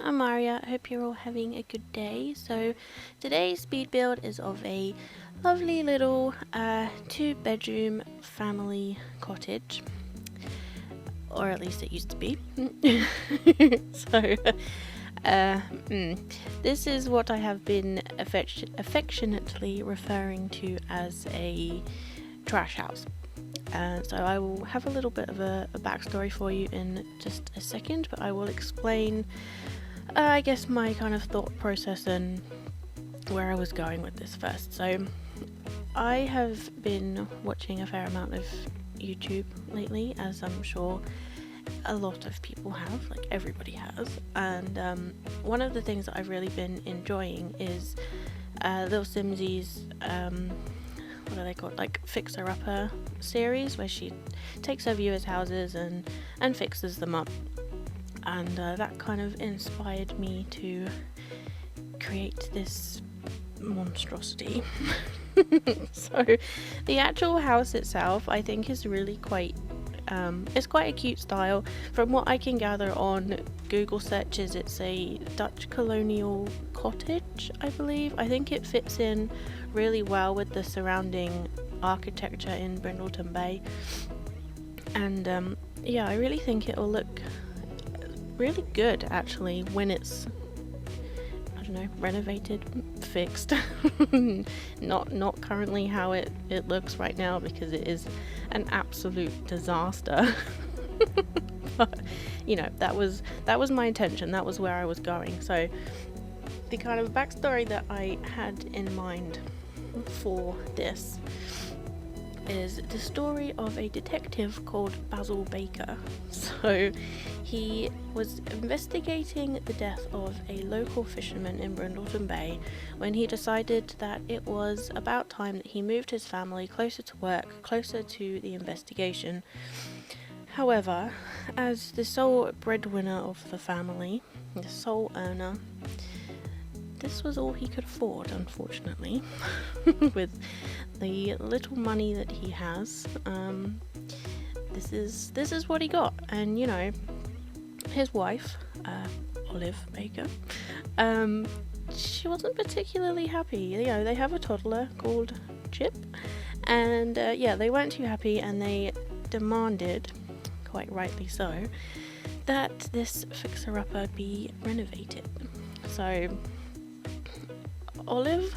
I'm Aria. I hope you're all having a good day. So today's speed build is of a lovely little 2-bedroom family cottage, or at least it used to be. so uh, mm, this is what I have been affectionately referring to as a trash house. So I will have a little bit of a backstory for you in just a second, but I will explain I guess my kind of thought process and where I was going with this first. So I have been watching a fair amount of YouTube lately, as I'm sure a lot of people have, like everybody has, and one of the things that I've really been enjoying is Little Simsy's what are they called, like fixer-upper series, where she takes her viewers' houses and fixes them up, and that kind of inspired me to create this monstrosity. So the actual house itself I think is really quite it's quite a cute style. From what I can gather on Google searches, it's a Dutch colonial cottage, I believe. I think it fits in really well with the surrounding architecture in Brindleton Bay, and yeah, I really think it'll look really good actually when it's, I don't know, renovated, fixed. not currently how it looks right now, because it is an absolute disaster. But you know, that was my intention, that was where I was going. So the kind of backstory that I had in mind for this is the story of a detective called Basil Baker. So he was investigating the death of a local fisherman in Brindleton Bay when he decided that it was about time that he moved his family closer to work, closer to the investigation. However, as the sole breadwinner of the family, the sole earner, this was all he could afford, unfortunately. With the little money that he has, this is what he got. And you know, his wife, Olive Baker, she wasn't particularly happy. You know, they have a toddler called Chip, and yeah, they weren't too happy, and they demanded, quite rightly so, that this fixer-upper be renovated. So Olive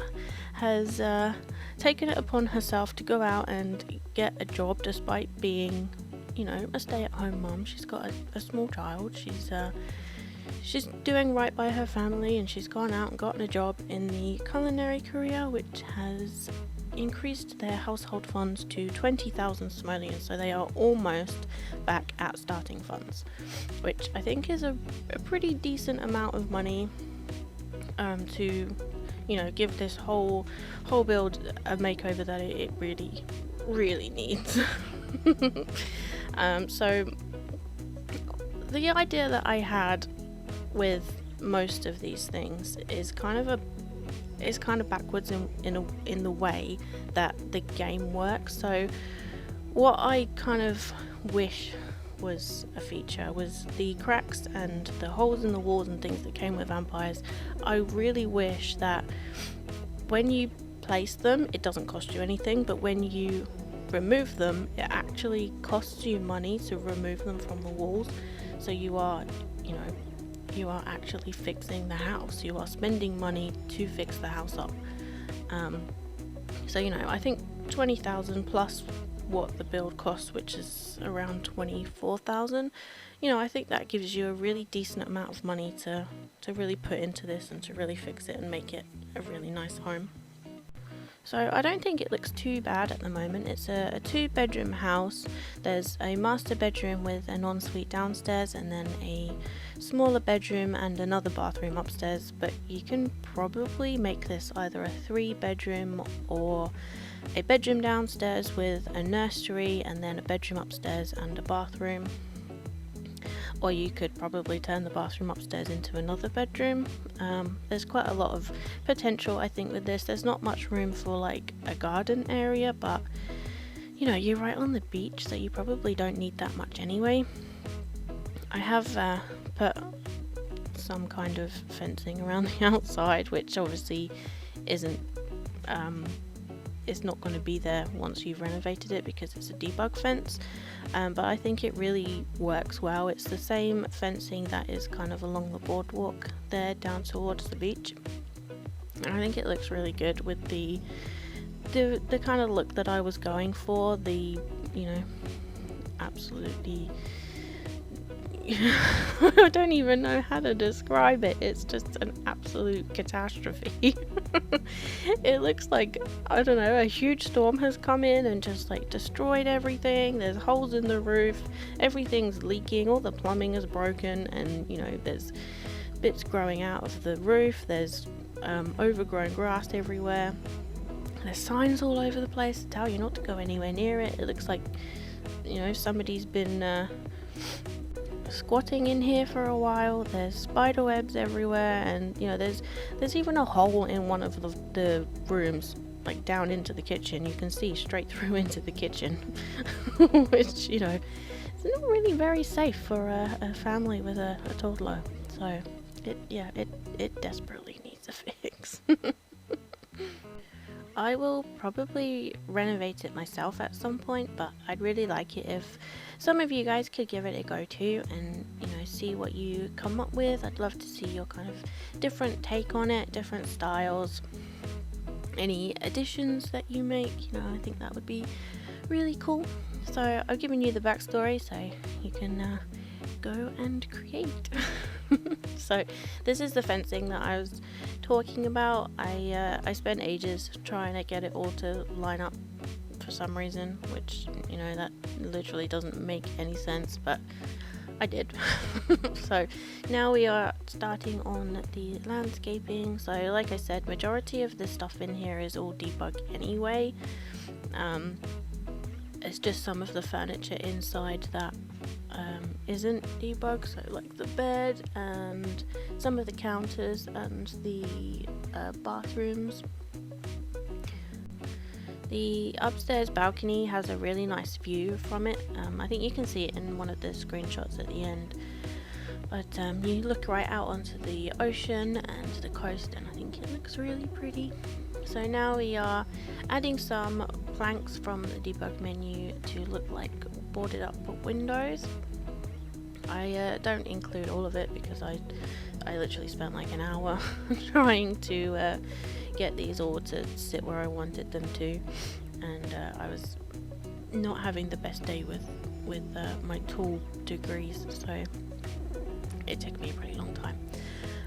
has taken it upon herself to go out and get a job, despite being, you know, a stay-at-home mum. She's got a small child. She's doing right by her family, and she's gone out and gotten a job in the culinary career, which has increased their household funds to 20,000 simoleons, so they are almost back at starting funds, which I think is a pretty decent amount of money to, you know, give this whole build a makeover that it really needs. So the idea that I had with most of these things is kind of backwards in the way that the game works. So what I kind of wish was a feature was the cracks and the holes in the walls and things that came with vampires. I really wish that when you place them, it doesn't cost you anything, but when you remove them, it actually costs you money to remove them from the walls. So you are, you know, you are actually fixing the house. You are spending money to fix the house up. So you know, I think 20,000 plus what the build costs, which is around 24,000. You know, I think that gives you a really decent amount of money to really put into this and to really fix it and make it a really nice home. So I don't think it looks too bad at the moment. It's a 2-bedroom house. There's a master bedroom with an ensuite downstairs, and then a smaller bedroom and another bathroom upstairs, but you can probably make this either a 3-bedroom or a bedroom downstairs with a nursery, and then a bedroom upstairs and a bathroom. Or you could probably turn the bathroom upstairs into another bedroom. There's quite a lot of potential, I think, with this. There's not much room for like a garden area, but you know, you're right on the beach, so you probably don't need that much anyway. I have put some kind of fencing around the outside, which obviously isn't it's not going to be there once you've renovated it because it's a debug fence, but I think it really works well. It's the same fencing that is kind of along the boardwalk there down towards the beach, and I think it looks really good with the kind of look that I was going for. The, you know, absolutely I don't even know how to describe it. It's just an absolute catastrophe. It looks like, I don't know, a huge storm has come in and just like destroyed everything. There's holes in the roof, everything's leaking, all the plumbing is broken, and you know, there's bits growing out of the roof, there's overgrown grass everywhere, there's signs all over the place to tell you not to go anywhere near it. It looks like, you know, somebody's been squatting in here for a while. There's spider webs everywhere, and you know, there's even a hole in one of the rooms, like down into the kitchen. You can see straight through into the kitchen, which, you know, it's not really very safe for a family with a toddler. So it desperately needs a fix. I will probably renovate it myself at some point, but I'd really like it if some of you guys could give it a go too, and you know, see what you come up with. I'd love to see your kind of different take on it, different styles, any additions that you make. You know, I think that would be really cool. So I've given you the backstory so you can go and create. So this is the fencing that I was talking about. I spent ages trying to get it all to line up for some reason, which, you know, that literally doesn't make any sense, but I did. So now we are starting on the landscaping. So like I said, majority of the stuff in here is all debug anyway. It's just some of the furniture inside that isn't debug, so like the bed and some of the counters and the bathrooms. The upstairs balcony has a really nice view from it. I think you can see it in one of the screenshots at the end, but you look right out onto the ocean and the coast, and I think it looks really pretty. So now we are adding some planks from the debug menu to look like boarded up windows. I don't include all of it because I literally spent like an hour trying to get these all to sit where I wanted them to, and I was not having the best day with my tool degrees, so it took me a pretty long time.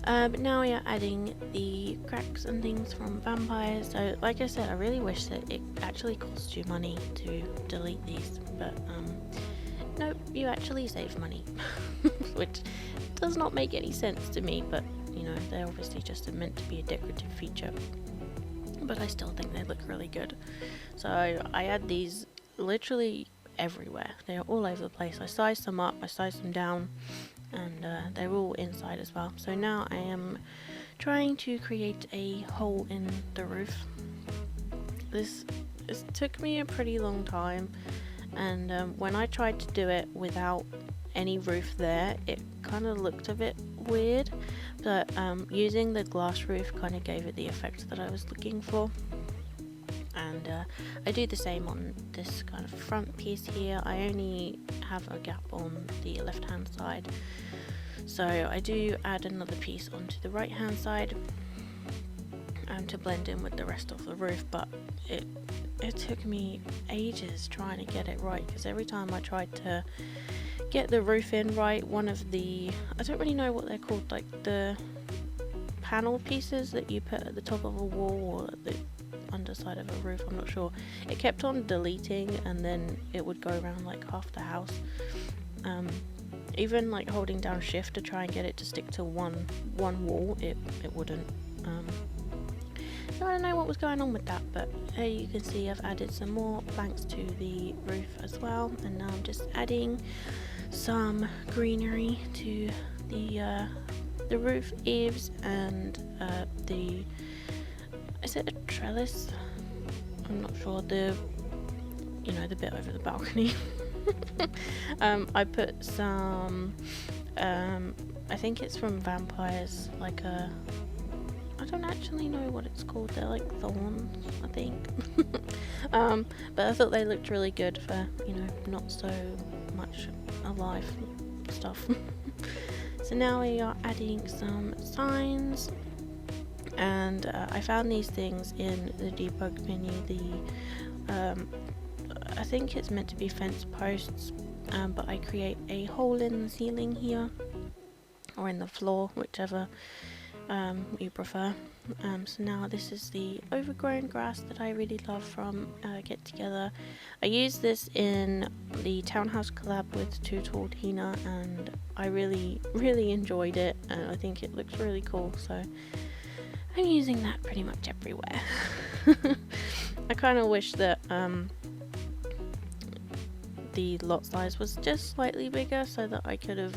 But now we are adding the cracks and things from vampires. So like I said, I really wish that it actually cost you money to delete these, but nope, you actually save money. Which does not make any sense to me, but you know, they're obviously just meant to be a decorative feature, but I still think they look really good. So I add these literally everywhere. They're all over the place. I sized them up, I sized them down, and they're all inside as well. So now I am trying to create a hole in the roof. This took me a pretty long time, and when I tried to do it without any roof there, it kind of looked a bit weird, but using the glass roof kind of gave it the effect that I was looking for. And I do the same on this kind of front piece here. I only have a gap on the left hand side, so I do add another piece onto the right hand side to blend in with the rest of the roof, but it took me ages trying to get it right, because every time I tried to get the roof in right, one of the, I don't really know what they're called, like the panel pieces that you put at the top of a wall or at the underside of a roof, I'm not sure, it kept on deleting, and then it would go around like half the house. Even like holding down shift to try and get it to stick to one wall, it wouldn't. So I don't know what was going on with that, but here you can see I've added some more planks to the roof as well, and now I'm just adding some greenery to the roof eaves and is it a trellis? I'm not sure, the bit over the balcony. I put some I think it's from vampires, like a, I don't actually know what it's called, they're like thorns, I think. But I thought they looked really good for, you know, not so much alive stuff. So now we are adding some signs, and I found these things in the debug menu. I think it's meant to be fence posts, but I create a hole in the ceiling here, or in the floor, whichever you prefer. So now this is the overgrown grass that I really love from Get Together. I used this in the townhouse collab with Too Tall Tina, and I really enjoyed it, and I think it looks really cool, so I'm using that pretty much everywhere. I kind of wish that the lot size was just slightly bigger so that I could have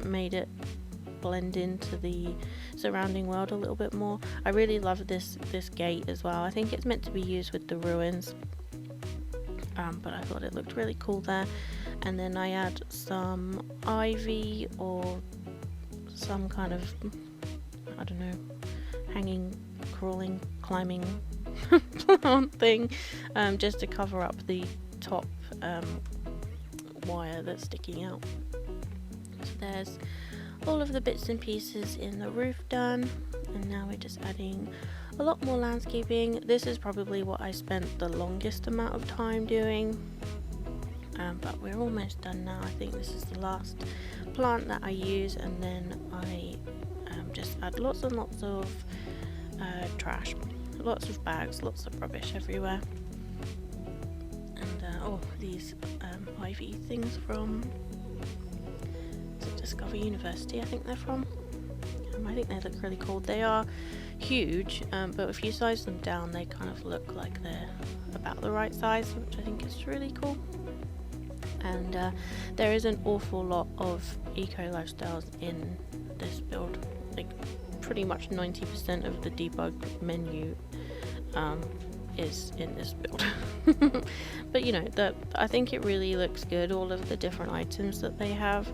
made it blend into the surrounding world a little bit more. I really love this gate as well. I think it's meant to be used with the ruins, but I thought it looked really cool there. And then I add some ivy or some kind of, I don't know, hanging, crawling, climbing plant thing, just to cover up the top wire that's sticking out. So there's all of the bits and pieces in the roof done, and now we're just adding a lot more landscaping. This is probably what I spent the longest amount of time doing, but we're almost done now. I think this is the last plant that I use, and then I just add lots and lots of trash, lots of bags, lots of rubbish everywhere. And these ivy things from Discover University, I think they're from. I think they look really cool. They are huge, but if you size them down, they kind of look like they're about the right size, which I think is really cool. And there is an awful lot of eco lifestyles in this build. Like pretty much 90% of the debug menu is in this build. But you know, I think it really looks good, all of the different items that they have,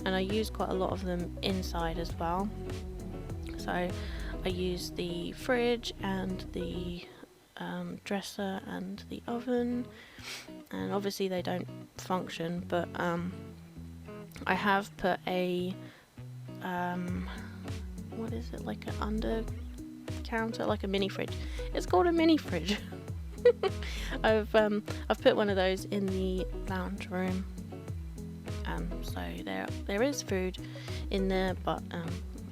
and I use quite a lot of them inside as well. So I use the fridge and the dresser and the oven, and obviously they don't function, but I have put a what is it, like an under counter, like a mini fridge. It's called a mini fridge. I've put one of those in the lounge room, so there is food in there, but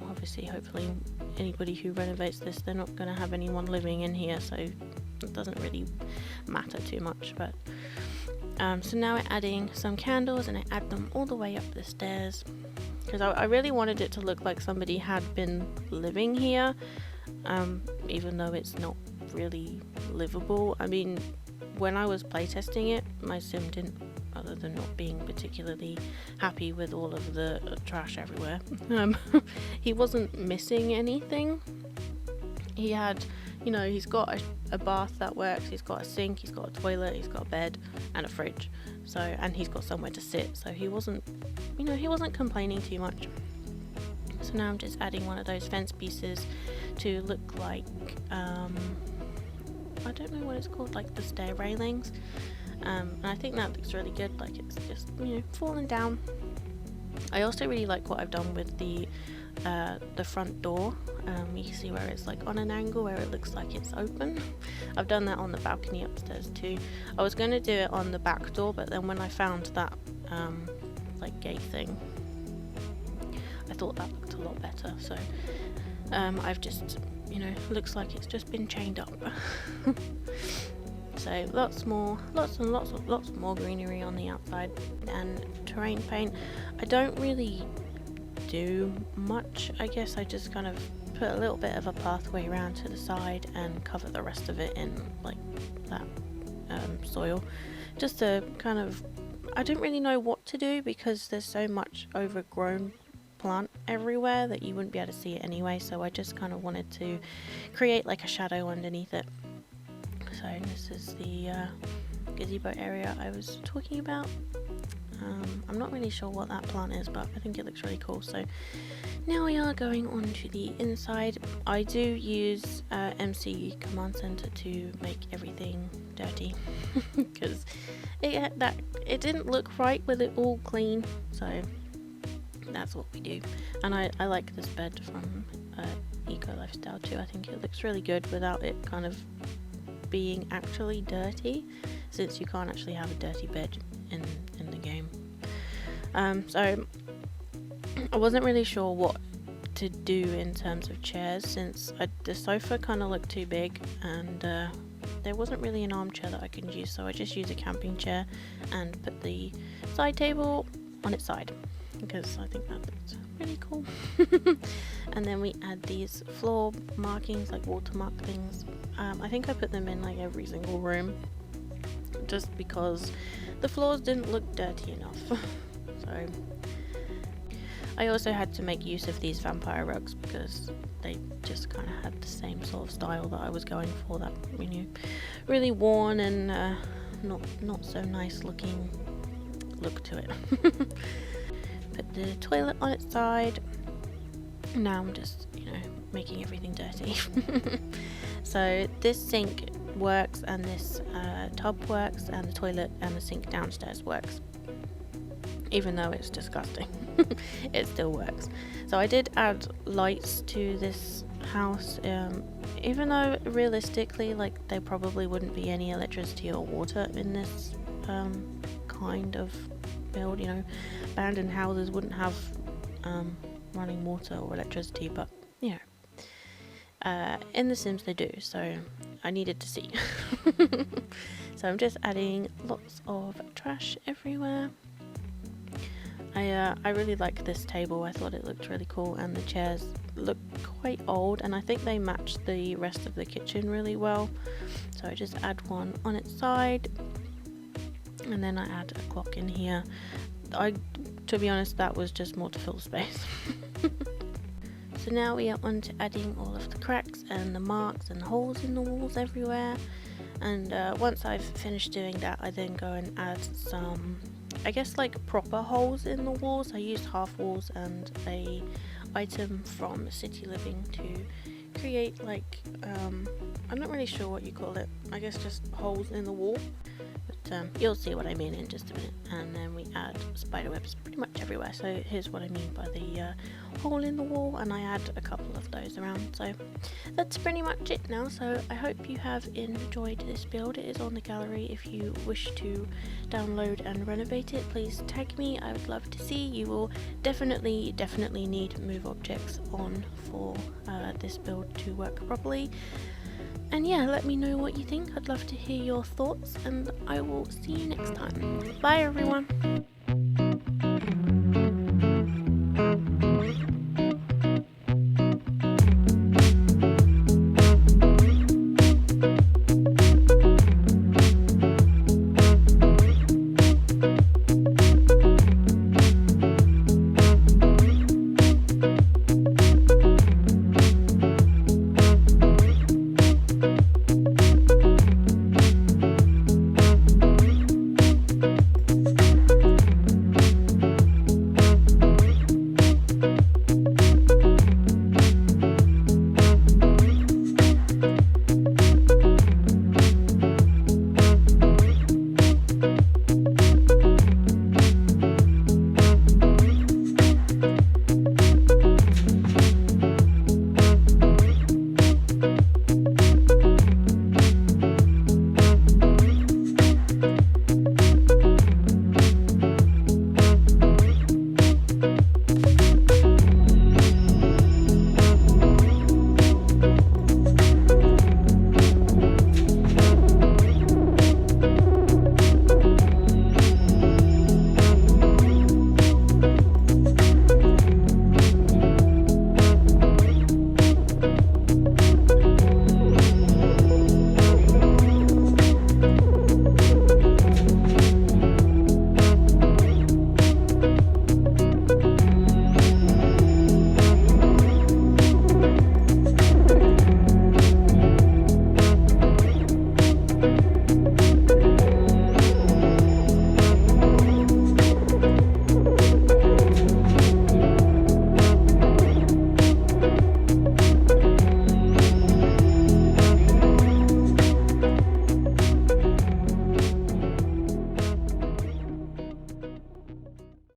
obviously hopefully anybody who renovates this, they're not going to have anyone living in here, so it doesn't really matter too much. But so now we're adding some candles, and I add them all the way up the stairs because I really wanted it to look like somebody had been living here, even though it's not really livable. I mean, when I was playtesting it, my sim didn't, other than not being particularly happy with all of the trash everywhere, he wasn't missing anything. He had, you know, he's got a bath that works, he's got a sink, he's got a toilet, he's got a bed and a fridge, so, and he's got somewhere to sit, so he wasn't, you know, he wasn't complaining too much. So now I'm just adding one of those fence pieces to look like I don't know what it's called, like the stair railings, and I think that looks really good, like it's just, you know, falling down. I also really like what I've done with the front door. You can see where it's like on an angle where it looks like it's open. I've done that on the balcony upstairs too. I was going to do it on the back door, but then when I found that like gate thing, I thought that looked a lot better, so I've just, you know, looks like it's just been chained up. So lots more greenery on the outside. And terrain paint, I don't really do much. I guess I just kind of put a little bit of a pathway around to the side and cover the rest of it in like that soil, just to kind of, I don't really know what to do because there's so much overgrown plant everywhere that you wouldn't be able to see it anyway, so I just kind of wanted to create like a shadow underneath it. So this is the gazebo area I was talking about. I'm not really sure what that plant is, but I think it looks really cool. So now we are going on to the inside. I do use MC Command Center to make everything dirty because it didn't look right with it all clean, so that's what we do. And I like this bed from Eco Lifestyle too. I think it looks really good without it kind of being actually dirty, since you can't actually have a dirty bed in the game. So I wasn't really sure what to do in terms of chairs, since the sofa kind of looked too big, and there wasn't really an armchair that I could use, so I just used a camping chair and put the side table on its side because I think that looks really cool. And then we add these floor markings, like watermark things. I think I put them in like every single room just because the floors didn't look dirty enough. So I also had to make use of these vampire rugs because they just kind of had the same sort of style that I was going for, that, you know, really worn and not so nice looking look to it. Put the toilet on its side. Now I'm just, you know, making everything dirty. So this sink works, and this tub works, and the toilet and the sink downstairs works. Even though it's disgusting, it still works. So I did add lights to this house, even though realistically, like, there probably wouldn't be any electricity or water in this kind of build. You know, abandoned houses wouldn't have running water or electricity, but you know, in The Sims they do, so I needed to see. So I'm just adding lots of trash everywhere. I really like this table. I thought it looked really cool, and the chairs look quite old, and I think they match the rest of the kitchen really well. So I just add one on its side, and then I add a clock in here. To be honest, that was just more to fill the space. So now we are on to adding all of the cracks and the marks and the holes in the walls everywhere. And once I've finished doing that, I then go and add some, I guess, like proper holes in the walls. I used half walls and a item from City Living to create, like, I'm not really sure what you call it. I guess just holes in the wall. But you'll see what I mean in just a minute. And then we add spider webs pretty much everywhere. So here's what I mean by the hole in the wall, and I add a couple of those around. So that's pretty much it now. So I hope you have enjoyed this build. It is on the gallery. If you wish to download and renovate it, please tag me. I would love to see. You will definitely need move objects on for this build to work properly. And yeah, let me know what you think. I'd love to hear your thoughts, and I will see you next time. Bye everyone!